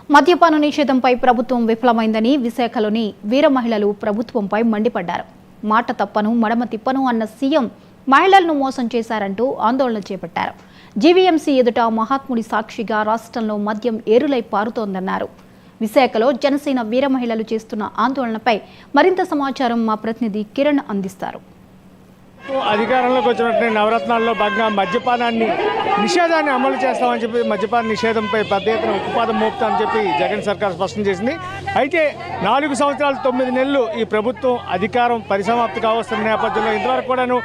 మద్యపాన నిషేధంపై ప్రభుత్వం విఫలమైందని విశాఖలోని వీర మహిళలు ప్రభుత్వంపై మండిపడ్డారు. మాట తప్పను మడమ తిప్పను అన్న సీఎం మహిళలను మోసం చేశారంటూ ఆందోళన చేపట్టారు. జీవీఎంసీ ఎదుట మహాత్ముడి సాక్షిగా రాష్ట్రంలో మద్యం ఏరులై పారుతోందన్నారు. విశాఖలో జనసేన వీర మహిళలు చేస్తున్న ఆందోళనపై మరింత సమాచారం మా ప్రతినిధి కిరణ్ అందిస్తారు. అధికారంలోకి వచ్చినట్టు నవరత్నాల్లో భాగంగా మద్యపానాన్ని నిషేధాన్ని అమలు చేస్తామని చెప్పి మద్యపాన నిషేధంపై పెద్ద ఎత్తున ఉక్కుపాదం మోపుతామని చెప్పి జగన్ సర్కార్ స్పష్టం చేసింది. అయితే 4 సంవత్సరాలు 9 నెలలు ఈ ప్రభుత్వం అధికారం పరిసమాప్తి కావస్తున్న నేపథ్యంలో ఇంతవరకు కూడాను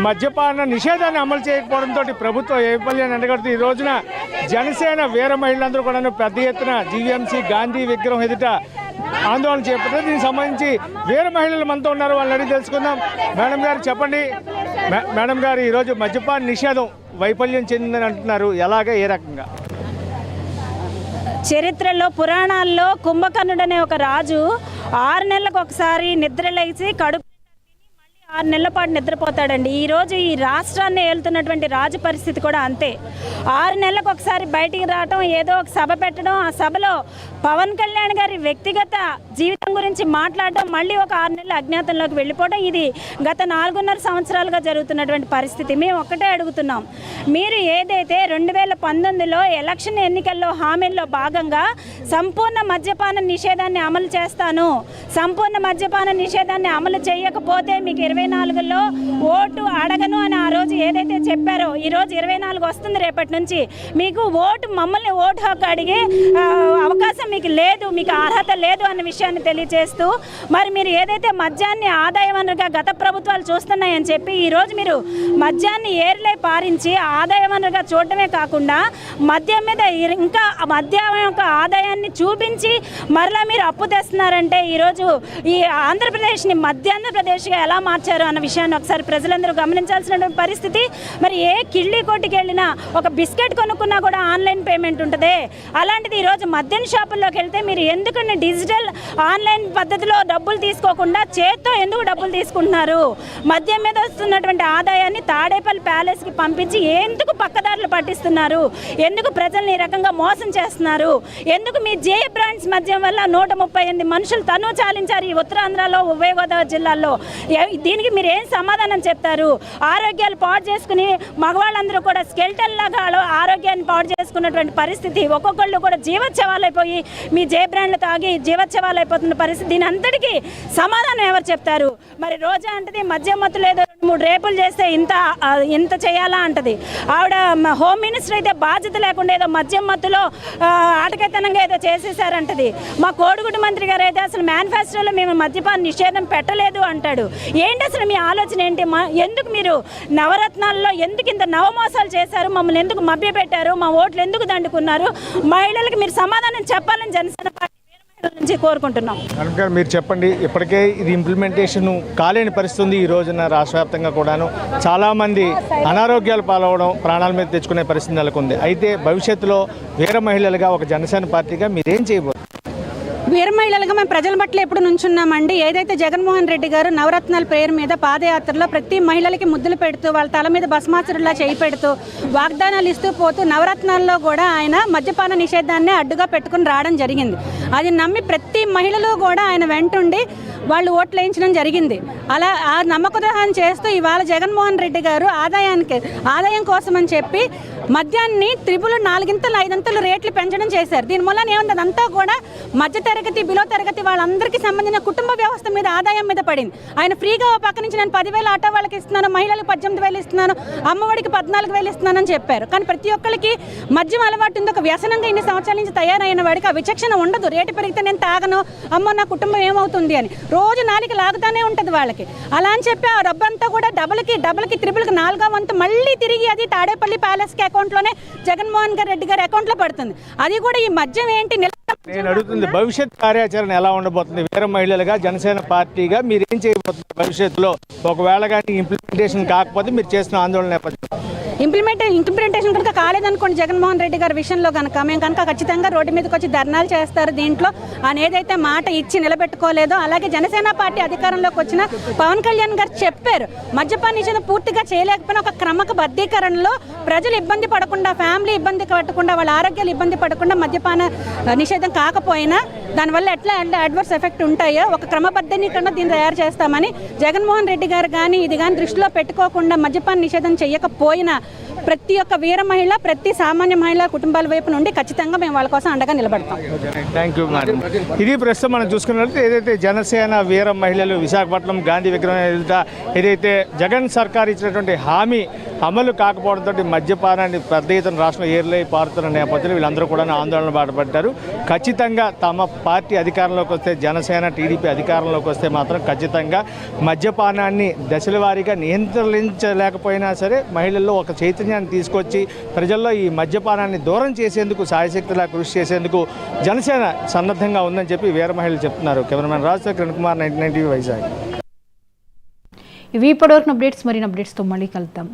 మద్యపాన నిషేధాన్ని అమలు చేయకపోవడంతో ప్రభుత్వ వైఫల్యాన్ని ఎండగడుతూ ఈ రోజున జనసేన వీర మహిళలందరూ కూడాను పెద్ద ఎత్తున జీవీఎంసీ గాంధీ విగ్రహం ఎదుట ఆందోళన చేపట్టారు. దీనికి సంబంధించి వీర మహిళలు మనతో ఉన్నారు, వాళ్ళని అడిగి తెలుసుకుందాం. మేడం గారు చెప్పండి, మేడం గారు ఈరోజు మద్యపాన నిషేధం వైఫల్యం చెందిందని అంటున్నారు, ఎలాగా ఏ రకంగా? చరిత్రలో పురాణాల్లో కుంభకర్ణుడు అనే ఒక రాజు 6 నెలలకు ఒకసారి నిద్రలేసి కడుపు 6 నెలల పాటు నిద్రపోతాడండి. ఈరోజు ఈ రాష్ట్రాన్ని ఏలుతున్నటువంటి రాజు పరిస్థితి కూడా అంతే. 6 నెలలకు ఒకసారి బయటికి రావటం, ఏదో ఒక సభ పెట్టడం, ఆ సభలో పవన్ కళ్యాణ్ గారి వ్యక్తిగత జీవితం గురించి మాట్లాడడం, మళ్ళీ ఒక 6 నెలల అజ్ఞాతంలోకి వెళ్ళిపోవడం, ఇది గత 4.5 సంవత్సరాలుగా జరుగుతున్నటువంటి పరిస్థితి. మేము ఒక్కటే అడుగుతున్నాం, మీరు ఏదైతే 2019లో ఎలక్షన్ ఎన్నికల్లో హామీల్లో భాగంగా సంపూర్ణ మద్యపాన నిషేధాన్ని అమలు చేస్తాను, సంపూర్ణ మద్యపాన నిషేధాన్ని అమలు చేయకపోతే మీకు 24లో ఓటు అడగను అని ఆ రోజు ఏదైతే చెప్పారో, ఈరోజు 24 వస్తుంది రేపటి నుంచి, మీకు మమ్మల్ని ఓటు హక్కు అడిగే అవకాశం మీకు లేదు, మీకు అర్హత లేదు అన్న విషయాన్ని తెలియజేస్తూ, మరి మీరు ఏదైతే మద్యాన్ని ఆదాయ వనరుగా గత ప్రభుత్వాలు చూస్తున్నాయని చెప్పి ఈరోజు మీరు మద్యాన్ని ఏర్లై పారించి ఆదాయ వనరుగా చూడటమే కాకుండా మద్యం మీద ఇంకా మద్యం యొక్క ఆదాయాన్ని చూపించి మరలా మీరు అప్పు తెస్తున్నారంటే ఈరోజు ఈ ఆంధ్రప్రదేశ్ని మధ్యాంధ్రప్రదేశ్గా ఎలా మార్చారు అన్న విషయాన్ని ఒకసారి ప్రజలందరూ గమనించాల్సిన పరిస్థితి. మరి ఏ కిళ్ళీ కొట్టుకి వెళ్ళినా ఒక బిస్కెట్ కొనుక్కున్నా కూడా ఆన్లైన్ పేమెంట్ ఉంటుంది. అలాంటిది ఈరోజు మద్యం షాపుల్లోకి వెళ్తే మీరు ఎందుకని డిజిటల్ ఆన్లైన్ పద్ధతిలో డబ్బులు తీసుకోకుండా చేత్తో ఎందుకు డబ్బులు తీసుకుంటున్నారు? మద్యం మీద వస్తున్నటువంటి ఆదాయాన్ని తాడేపల్లి ప్యాలెస్కి పంపించి ఎందుకు పక్కదారులు పట్టిస్తున్నారు? ఎందుకు ప్రజల్ని ఈ రకంగా మోసం చేస్తున్నారు? ఎందుకు మీ జే బ్రాండ్స్ మద్యం వల్ల 138 మనుషులు తను చాలించారు ఈ ఉత్తరాంధ్రలో, ఉభయ గోదావరి జిల్లాల్లో? దీనికి మీరు ఏం సమాధానం చెప్తారు? ఆరోగ్యాలు పాడు చేసుకుని మగవాళ్ళందరూ కూడా స్కెల్టన్ లాగా ఆరోగ్యాన్ని పాడు చేసుకున్నటువంటి పరిస్థితి, ఒక్కొక్కళ్ళు కూడా జీవోత్సవాలైపోయి మీ జే బ్రాండ్లు తాగి జీవోత్సవాలైపోతున్న పరిస్థితి. దీని అంతటికీ సమాధానం ఎవరు చెప్తారు? మరి రోజా అంటది మద్యం మత్తులు ఏదో 2-3 రేపులు చేస్తే ఇంత చేయాలా అంటది. ఆవిడ హోమ్ మినిస్టర్ అయితే బాధ్యత లేకుండా ఏదో మద్యం మత్తులో ఆటకెత్తనంగా ఏదో చేసేసారంటది. మా కోడిగుడ్డు మంత్రి గారు అయితే అసలు మేనిఫెస్టోలో మేము మద్యపాన నిషేధం పెట్టలేదు అంటాడు. ఏంటి అసలు మీ ఆలోచన ఏంటి? ఎందుకు మీరు నవరత్నాల్లో ఎందుకు ఇంత నవమోసాలు చేశారు? మమ్మల్ని ఎందుకు మభ్యపెట్టారు? మా ఓట్లు ఎందుకు దండుకున్నారు? మహిళలకు మీరు సమాధానం చెప్పాలని జనసేన పార్టీ నుంచి కోరుకుంటున్నాం. మీరు చెప్పండి, ఇప్పటికే ఇది ఇంప్లిమెంటేషన్ కాలేని పరిస్థితి ఉంది. ఈ రోజున రాష్ట్ర వ్యాప్తంగా కూడాను చాలామంది అనారోగ్యాలు పాలవడం, ప్రాణాల మీద తెచ్చుకునే పరిస్థితి నెలకొంది. అయితే భవిష్యత్తులో వీర మహిళలుగా ఒక జనసేన పార్టీగా మీరేం చేయబోతున్నారు? వీర మహిళలుగా మేము ప్రజల పట్ల ఎప్పుడు నుంచున్నామండి. ఏదైతే జగన్మోహన్ రెడ్డి గారు నవరత్నాల పేరు మీద పాదయాత్రలో ప్రతి మహిళలకి ముద్దులు పెడుతూ, వాళ్ళ తల మీద భస్మాసురులా చేయి పెడుతూ, వాగ్దానాలు ఇస్తూ పోతూ, నవరత్నాల్లో కూడా ఆయన మద్యపాన నిషేధాన్ని అడ్డుగా పెట్టుకుని రావడం జరిగింది. అది నమ్మి ప్రతి మహిళలు కూడా ఆయన వెంటుండి వాళ్ళు ఓట్లు వేయించడం జరిగింది. అలా ఆ నమ్మకద్రోహం చేస్తూ ఇవాళ జగన్మోహన్ రెడ్డి గారు ఆదాయం కోసం అని చెప్పి మద్యాన్ని 4-5 రేట్లు పెంచడం చేశారు. దీని వల్ల ఏముంది, అదంతా కూడా మధ్యతరగతి, బిలో తరగతి వాళ్ళందరికీ సంబంధించిన కుటుంబ వ్యవస్థ మీద, ఆదాయం మీద పడింది. ఆయన ఫ్రీగా పక్క నుంచి నేను 10,000 ఆటో వాళ్ళకి ఇస్తున్నాను, మహిళలకు 18,000 ఇస్తున్నాను, అమ్మఒడికి 14,000 ఇస్తున్నానని చెప్పారు. కానీ ప్రతి ఒక్కరికి మద్యం అలవాటు ఉంది. ఒక వ్యసనంగా ఇన్ని సంవత్సరాల నుంచి తయారైన వాడికి ఆ విచక్షణ ఉండదు. రేటు పెరిగితే నేను తాగను, అమ్మో నా కుటుంబం ఏమవుతుంది అని రోజు 4 లాగుతానే ఉంటుంది వాళ్ళకి. అలా అని చెప్పి ఆ డబ్బంతా కూడా డబుల్కి 4వ వంతు మళ్ళీ తిరిగి అది తాడేపల్లి ప్యాలెస్కి అకౌంట్లోనే జగన్మోహన్ రెడ్డి గారి అకౌంట్లో పడుతుంది. అది కూడా ఈ మద్యం ఏంటి? నేను అడుగుతుంది భవిష్యత్ కార్యాచరణ ఎలా ఉండబోతుంది? వీర మహిళలుగా జనసేన పార్టీగా మీరు ఏం చేయబోతుంది భవిష్యత్తులో? ఒకవేళ కానీ ఇంప్లిమెంటేషన్ కాకపోతే మీరు చేసిన ఆందోళన నేపథ్యం ఇంప్లిమెంటేషన్ కనుక కాలేదనుకోండి జగన్మోహన్ రెడ్డి గారి విషయంలో మేము కనుక ఖచ్చితంగా రోడ్డు మీదకి వచ్చి ధర్నాలు చేస్తారు. దీంట్లో ఆయన ఏదైతే మాట ఇచ్చి నిలబెట్టుకోలేదో, అలాగే జనసేన పార్టీ అధికారంలోకి వచ్చిన పవన్ కళ్యాణ్ గారు చెప్పారు, మద్యపాన నిషేధం పూర్తిగా చేయలేకపోయినా ఒక క్రమబద్ధీకరణలో ప్రజలు ఇబ్బంది పడకుండా, ఫ్యామిలీ ఇబ్బంది పడకుండా, వాళ్ళ ఆరోగ్యాలు ఇబ్బంది పడకుండా మద్యపాన నిషేధం నిషేధం కాకపోయినా దానివల్ల ఎట్లా అడ్వర్స్ ఎఫెక్ట్ ఉంటాయో ఒక క్రమబద్ధీకరణ దీన్ని తయారు చేస్తామని జగన్మోహన్ రెడ్డి గారు కానీ ఇది కానీ దృష్టిలో పెట్టుకోకుండా మద్యపాన నిషేధం చేయకపోయినా ప్రతి ఒక్క వీర మహిళ, ప్రతి సామాన్య మహిళ కుటుంబాల వైపు నుండి ఖచ్చితంగా మేము వాళ్ళ కోసం అండగా నిలబడతాం. Thank you madam. ఇది ప్రస్తుతం మనం చూసుకున్నట్లయితే ఏదైతే జనసేన వీర మహిళలు విశాఖపట్నం గాంధీ విగ్రహం ఎదుట ఏదైతే జగన్ సర్కార్ ఇచ్చినటువంటి హామీ అమలు కాకపోవడంతో మద్యపానాన్ని పెద్ద ఎత్తున రాష్ట్రంలో ఏర్లై పారుతున్న నేపథ్యంలో వీళ్ళందరూ కూడా ఆందోళన బాటపడ్డారు. ఖచ్చితంగా తమ పార్టీ అధికారంలోకి వస్తే, జనసేన టీడీపీ అధికారంలోకి వస్తే మాత్రం ఖచ్చితంగా మద్యపానాన్ని దశల వారీగా నియంత్రించలేకపోయినా సరే మహిళల్లో ఒక చైతన్యాన్ని తీసుకొచ్చి ప్రజల్లో ఈ మద్యపానాన్ని దూరం చేసేందుకు సాయశక్తిలా కృషి చేసేందుకు జనసేన సన్నద్ధంగా ఉందని చెప్పి వీర మహిళలు చెప్తున్నారు. Cameraman Rajasekhar, Kiran Kumar, 99 TV Vizag. ఇవి ఇప్పటివరకు అప్డేట్స్. మరిన్ని అప్డేట్స్తో మళ్ళీ కలుద్దాం.